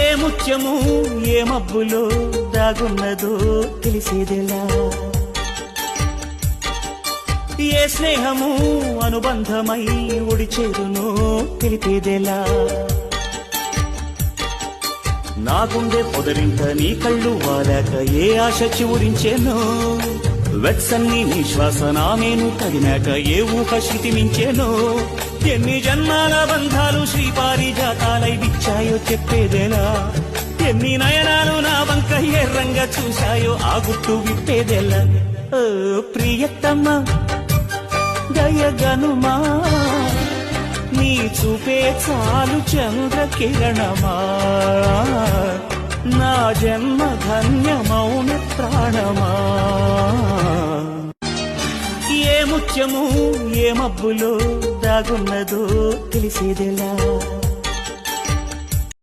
ఏ ముత్యము ఏ మబ్బులో దాగున్నదో తెలిసేదెలా, ఏ స్నేహము అనుబంధమై ఒడిచేరునో తెలిపేదెలా, నా గుండె పొదరింట నీ కళ్ళు వాలాక ఏ ఆశ చివురించేనో, వెచ్చన్ని నీ శ్వాస నామేను తగినాక ఏ ఊహ శృతిమించేనో, ఎన్ని జన్మాల బంధాలు శ్రీపారిజాతాలై విచ్చాయో చెప్పేదెలా, ఎన్ని నయనాలు నా వంక ఎర్రంగా చూశాయో ఆ గుట్టు విప్పేదెలా. ఓ ప్రియతమ్మ దయగనుమా, నీ చూపే చాలు చంద్రకిరణమా, నా జన్మ ధన్యమౌన ప్రాణమా. ఏ ముత్యము ఏ మబ్బులో దాగున్నదో తెలిసేదెలా.